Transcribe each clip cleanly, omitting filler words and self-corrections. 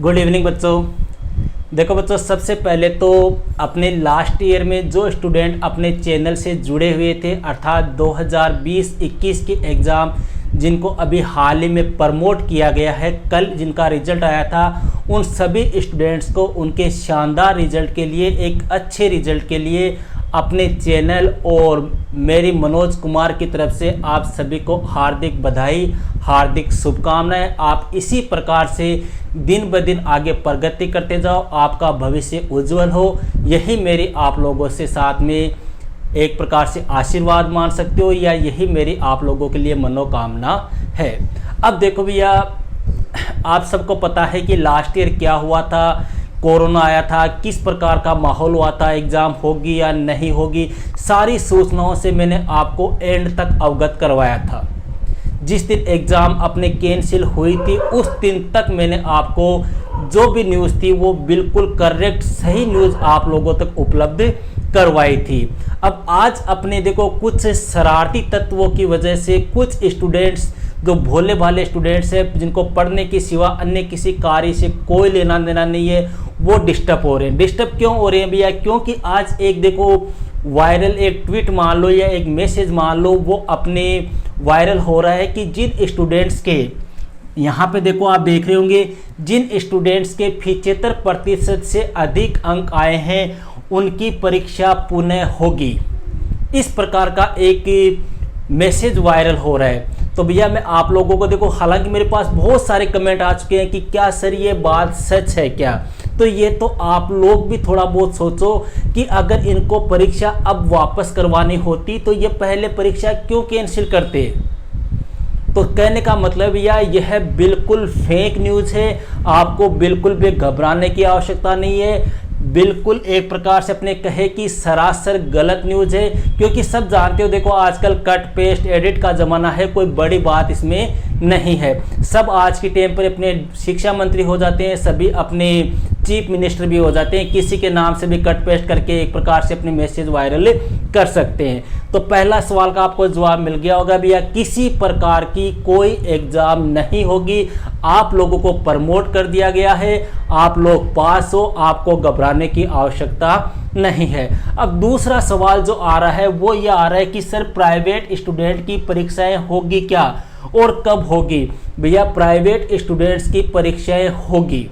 Good evening बच्चों। देखो बच्चों, सबसे पहले तो अपने लास्ट ईयर में जो स्टूडेंट अपने चैनल से जुड़े हुए थे अर्थात 2020-21 के एग्ज़ाम जिनको अभी हाल ही में प्रमोट किया गया है, कल जिनका रिजल्ट आया था, उन सभी स्टूडेंट्स को उनके शानदार रिजल्ट के लिए, एक अच्छे रिजल्ट के लिए अपने चैनल और मेरी मनोज कुमार की तरफ से आप सभी को हार्दिक बधाई, हार्दिक शुभकामनाएं। आप इसी प्रकार से दिन ब दिन आगे प्रगति करते जाओ, आपका भविष्य उज्जवल हो, यही मेरी आप लोगों से साथ में एक प्रकार से आशीर्वाद मान सकते हो, या यही मेरी आप लोगों के लिए मनोकामना है। अब देखो भैया, आप सबको पता है कि लास्ट ईयर क्या हुआ था, कोरोना आया था, किस प्रकार का माहौल हुआ था, एग्ज़ाम होगी या नहीं होगी, सारी सूचनाओं से मैंने आपको एंड तक अवगत करवाया था। जिस दिन एग्ज़ाम अपने कैंसिल हुई थी उस दिन तक मैंने आपको जो भी न्यूज़ थी वो बिल्कुल करेक्ट सही न्यूज़ आप लोगों तक उपलब्ध करवाई थी। अब आज अपने देखो कुछ शरारती तत्वों की वजह से कुछ स्टूडेंट्स जो भोले भाले स्टूडेंट्स हैं, जिनको पढ़ने के सिवा अन्य किसी कार्य से कोई लेना देना नहीं है, वो डिस्टर्ब हो रहे हैं। डिस्टर्ब क्यों हो रहे हैं भैया? क्योंकि आज एक देखो वायरल एक ट्वीट मान लो या एक मैसेज मान लो, वो अपने वायरल हो रहा है कि जिन स्टूडेंट्स के, यहाँ पे देखो आप देख रहे होंगे, जिन स्टूडेंट्स के 75% से अधिक अंक आए हैं उनकी परीक्षा पुनः होगी। इस प्रकार का एक मैसेज वायरल हो रहा है। तो भैया मैं आप लोगों को देखो, हालांकि मेरे पास बहुत सारे कमेंट आ चुके हैं कि क्या सर ये बात सच है क्या, तो ये तो आप लोग भी थोड़ा बहुत सोचो कि अगर इनको परीक्षा अब वापस करवानी होती तो ये पहले परीक्षा क्यों कैंसिल करते। तो कहने का मतलब भैया यह बिल्कुल फेक न्यूज़ है, आपको बिल्कुल भी घबराने की आवश्यकता नहीं है, बिल्कुल एक प्रकार से अपने कहे कि सरासर गलत न्यूज़ है। क्योंकि सब जानते हो देखो आजकल कट पेस्ट एडिट का ज़माना है, कोई बड़ी बात इसमें नहीं है। सब आज के टाइम पर अपने शिक्षा मंत्री हो जाते हैं, सभी अपने चीफ मिनिस्टर भी हो जाते हैं, किसी के नाम से भी कट पेस्ट करके एक प्रकार से अपने मैसेज वायरल कर सकते हैं। तो पहला सवाल का आपको जवाब मिल गया होगा भैया, किसी प्रकार की कोई एग्ज़ाम नहीं होगी, आप लोगों को प्रमोट कर दिया गया है, आप लोग पास हो, आपको घबराने की आवश्यकता नहीं है। अब दूसरा सवाल जो आ रहा है वो ये आ रहा है कि सर प्राइवेट स्टूडेंट की परीक्षाएं होगी क्या और कब होगी? भैया प्राइवेट स्टूडेंट्स की परीक्षाएं होगी,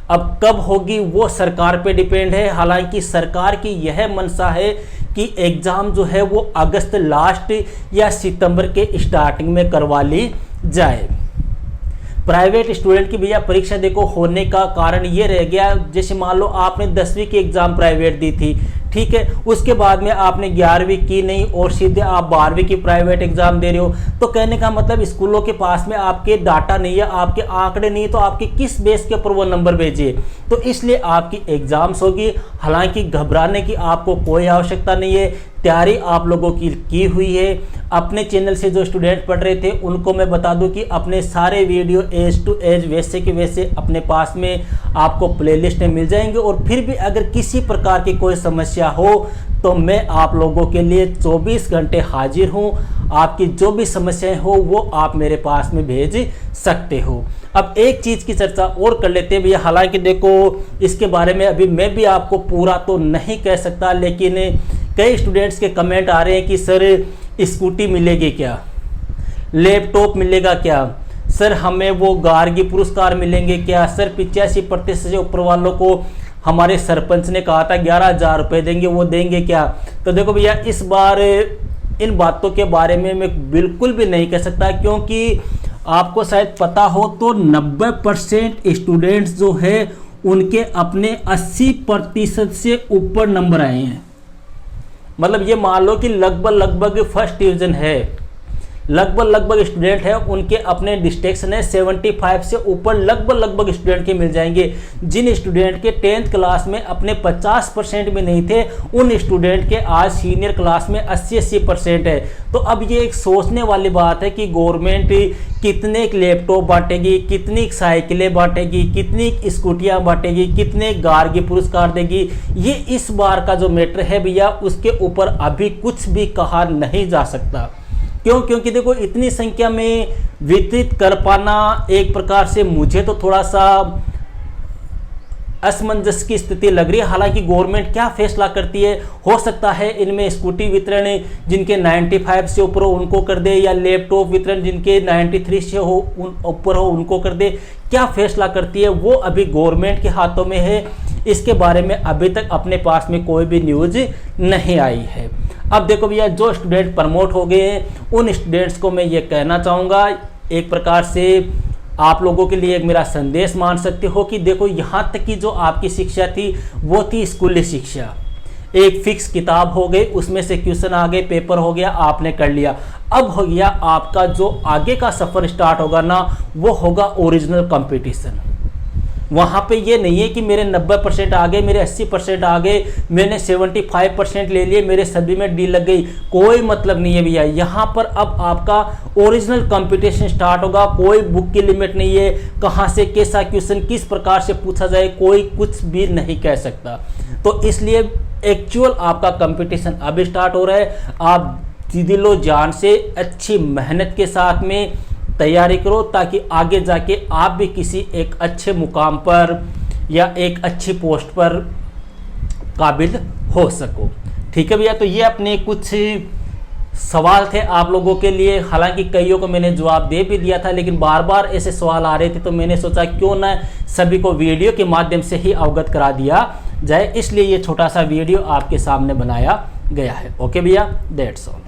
अब कब होगी वो सरकार पे डिपेंड है। हालांकि सरकार की यह मंशा है कि एग्ज़ाम जो है वो अगस्त लास्ट या सितंबर के स्टार्टिंग में करवा ली जाए। प्राइवेट स्टूडेंट की भैया परीक्षा देखो होने का कारण ये रह गया, जैसे मान लो आपने 10वीं की एग्ज़ाम प्राइवेट दी थी, ठीक है, उसके बाद में आपने 11वीं की नहीं और सीधे आप 12वीं की प्राइवेट एग्जाम दे रहे हो। तो कहने का मतलब स्कूलों के पास में आपके डाटा नहीं है, आपके आंकड़े नहीं, तो आपके किस बेस के ऊपर वो नंबर भेजे, तो इसलिए आपकी एग्जाम्स होगी। हालांकि घबराने की आपको कोई आवश्यकता नहीं है, तैयारी आप लोगों की हुई है। अपने चैनल से जो स्टूडेंट पढ़ रहे थे उनको मैं बता दूं कि अपने सारे वीडियो एज टू एज वैसे के वैसे अपने पास में आपको प्लेलिस्ट में मिल जाएंगे। और फिर भी अगर किसी प्रकार की कोई समस्या हो तो मैं आप लोगों के लिए 24 घंटे हाजिर हूं। आपकी जो भी समस्याएं हो वो आप मेरे पास में भेज सकते हो। अब एक चीज़ की चर्चा और कर लेते हैं भैया, हालांकि देखो इसके बारे में अभी मैं भी आपको पूरा तो नहीं कह सकता, लेकिन कई स्टूडेंट्स के कमेंट आ रहे हैं कि सर स्कूटी मिलेगी क्या, लैपटॉप मिलेगा क्या, सर हमें वो गार्गी पुरस्कार मिलेंगे क्या, सर 85% से ऊपर वालों को हमारे सरपंच ने कहा था 11,000 रुपये देंगे, वो देंगे क्या। तो देखो भैया इस बार इन बातों के बारे में मैं बिल्कुल भी नहीं कह सकता, क्योंकि आपको शायद पता हो तो 90% स्टूडेंट्स जो है उनके अपने 80% से ऊपर नंबर आए हैं। मतलब ये मान लो कि लगभग फर्स्ट डिवीजन है, लगभग स्टूडेंट है उनके अपने डिस्ट्रिक्शन है 75 से ऊपर लगभग स्टूडेंट के मिल जाएंगे। जिन स्टूडेंट के 10th क्लास में अपने 50% में नहीं थे, उन स्टूडेंट के आज सीनियर क्लास में 80% है। तो अब ये एक सोचने वाली बात है कि गवर्नमेंट कितने लैपटॉप बांटेगी, कितनी साइकिलें बांटेगी, कितनी स्कूटियाँ बांटेगी, कितने गार्गी पुरस्कार देगी। ये इस बार का जो मैटर है भैया उसके ऊपर अभी कुछ भी कहा नहीं जा सकता, क्यों? क्योंकि देखो इतनी संख्या में वितरित कर पाना एक प्रकार से मुझे तो थोड़ा सा असमंजस की स्थिति लग रही है। हालांकि गवर्नमेंट क्या फैसला करती है, हो सकता है इनमें स्कूटी वितरण जिनके 95 से ऊपर हो उनको कर दे, या लैपटॉप वितरण जिनके 93 से हो ऊपर हो उनको कर दे। क्या फैसला करती है वो अभी गवर्नमेंट के हाथों में है। इसके बारे में अभी तक अपने पास में कोई भी न्यूज नहीं आई है। अब देखो भैया, जो स्टूडेंट प्रमोट हो गए हैं उन स्टूडेंट्स को मैं ये कहना चाहूँगा, एक प्रकार से आप लोगों के लिए एक मेरा संदेश मान सकते हो कि देखो यहाँ तक की जो आपकी शिक्षा थी वो थी स्कूली शिक्षा। एक फिक्स किताब हो गई, उसमें से क्वेश्चन आ गए, पेपर हो गया, आपने कर लिया। अब हो गया आपका जो आगे का सफ़र स्टार्ट होगा ना, वो होगा ओरिजिनल कंपटीशन। वहाँ पे ये नहीं है कि मेरे 90% आ गए, मेरे 80% आ गए, मैंने 75% ले लिए, मेरे सभी में डी लग गई, कोई मतलब नहीं है भैया। यहाँ पर अब आपका ओरिजिनल कंपटीशन स्टार्ट होगा। कोई बुक की लिमिट नहीं है, कहाँ से कैसा क्वेश्चन किस प्रकार से पूछा जाए कोई कुछ भी नहीं कह सकता। तो इसलिए एक्चुअल आपका कंपटीशन अभी स्टार्ट हो रहा है। आप दिलो जान से अच्छी मेहनत के साथ में तैयारी करो, ताकि आगे जाके आप भी किसी एक अच्छे मुकाम पर या एक अच्छी पोस्ट पर काबिल हो सको। ठीक है भैया, तो ये अपने कुछ सवाल थे आप लोगों के लिए। हालांकि कईयों को मैंने जवाब दे भी दिया था, लेकिन बार बार ऐसे सवाल आ रहे थे, तो मैंने सोचा क्यों ना सभी को वीडियो के माध्यम से ही अवगत करा दिया जाए, इसलिए ये छोटा सा वीडियो आपके सामने बनाया गया है। ओके भैया, दैट्स ऑल।